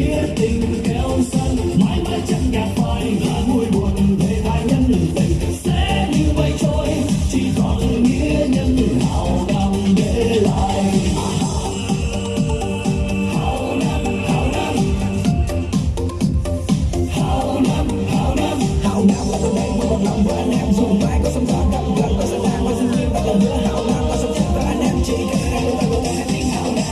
nghĩa tình keo sơn mãi mãi chẳng nhạt phai, là vui buồn thế thái nhân tình sẽ như mây trôi, chỉ còn nghĩa nhân hào nam để lại. Hào nam, hào nam, hào nam, hào nam, hào nam là tôi đây một lòng với anh em, dù mai có sóng gió gặp gần có sóng tan có duyên duyên và lần nữa hào nam là sống chết với anh em, chỉ cần anh em tôi hãy tiếng hào nam.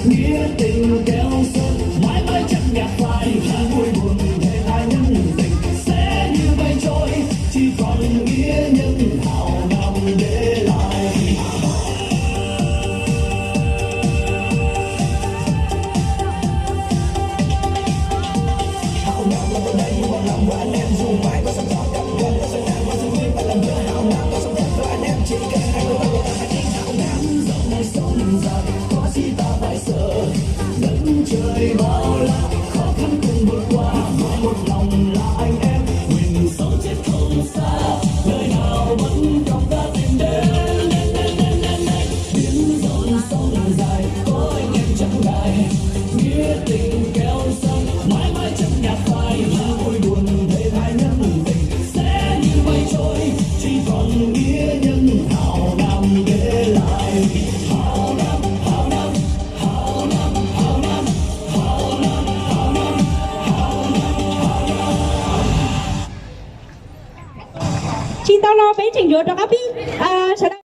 Nghĩa tình keo sơn mãi mãi chẳng nhạt phai, là vui buồn thế thái nhân tình sẽ như mây trôi, chỉ còn nghĩa nhân hào nam để lại. Hào nam là tôi đây một lòng với anh em, dù mai có sóng gió gặp gần có sóng tan có duyên duyên và lần nữa hào nam có sống thật với anh em, chỉ cần anh tôi ta hãy tiếng hào nam. Dòng này sông dài có chi ta phải sợ, đất trời bao la khó khăn cùng vượt qua, mãi một lòng là anh em, mình sống chết không xa, nơi nào vẫn trong ta tìm đến. Biển rộng sông dài có anh em chẳng ngại, nghĩa tình keo sơn mãi mãi chẳng nhạt phai, là vui buồn thế thái nhân tình sẽ như mây trôi, chỉ còn nghĩa nhân hào nam để lại. Hào nam, hào nam, hào nam, hào nam, hào nam, hào nam, hào nam, hào nam. 请到了北京乐团阿斌小大。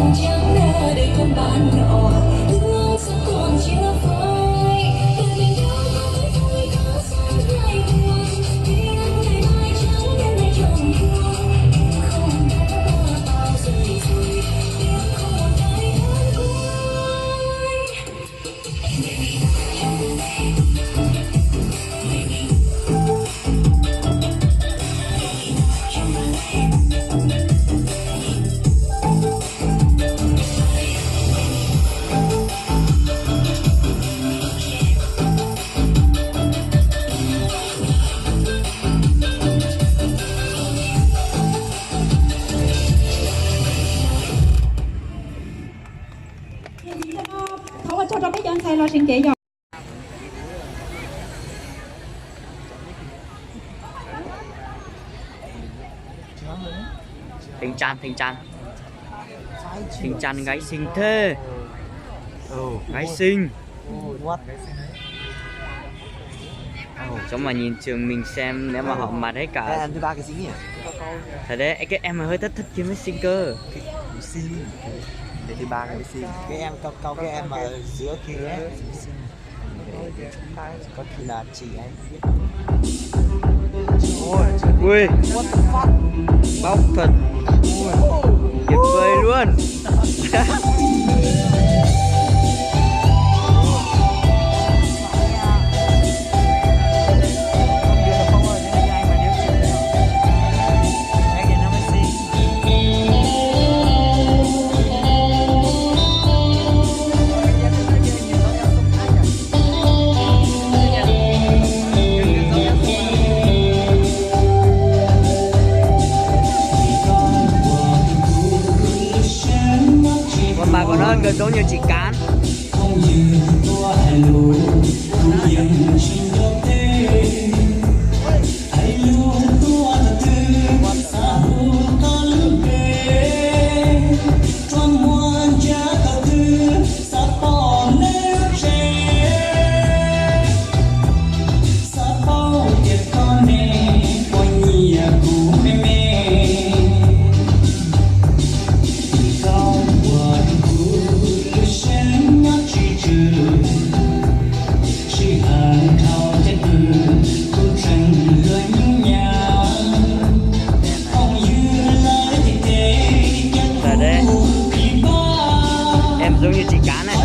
còn chẳng ngờ đời không ban nọ ước mong sẽ còn chia phai từ mình đâu có thấy vui có sao lại buồn biết ngày mai chẳng đến ngày trông buồn không đã bao rời rồi biết không một ai đến cuối.เขาว่าชอบไม่ย้อนใครเราชิงเก๋หยอก Thịnh Trăn gái xinh thế. Gái xinh. Chúng mà nhìn trường mình xem nếu mà họ mặt hết cả. Em thứ ba cái gì nhỉ? Thật đấy, cái em mà hơi thích kiếm với xinh cơ. Xinh. Để thứ ba cái xinh. Cái em cao cái em mà giữa kia ấy. Có khi là chị ấy. Ui, bóc thật. Tuyệt vời luôn. Bà còn hơn gần giống như chị Cán. Giống như chị Cán này.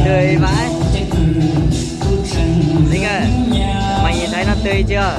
Tươi vãi. Linh ơi, mày nhìn thấy nó tươi chưa?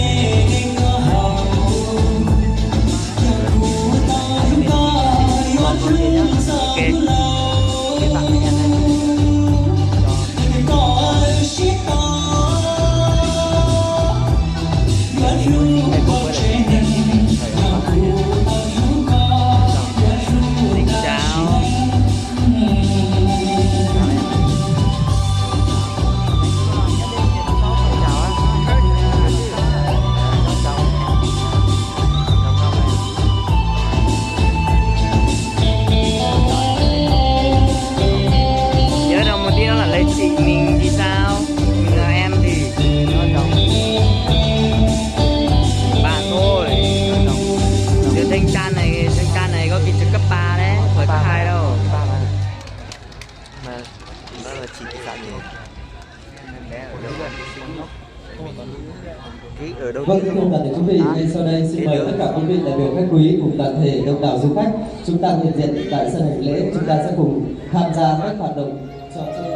Yeah. ca này có kỳ trực cấp 3 đấy, không phải cấp 2 đâu. Mà nó là chỉ dạng nhiều. Ký ở đâu? Vâng, thưa toàn thể quý vị, ngay sau đây xin mời tất cả quý vị đại biểu khách quý cùng toàn thể đông đảo du khách chúng ta hiện diện tại sân hành lễ, chúng ta sẽ cùng tham gia các hoạt động trò chơi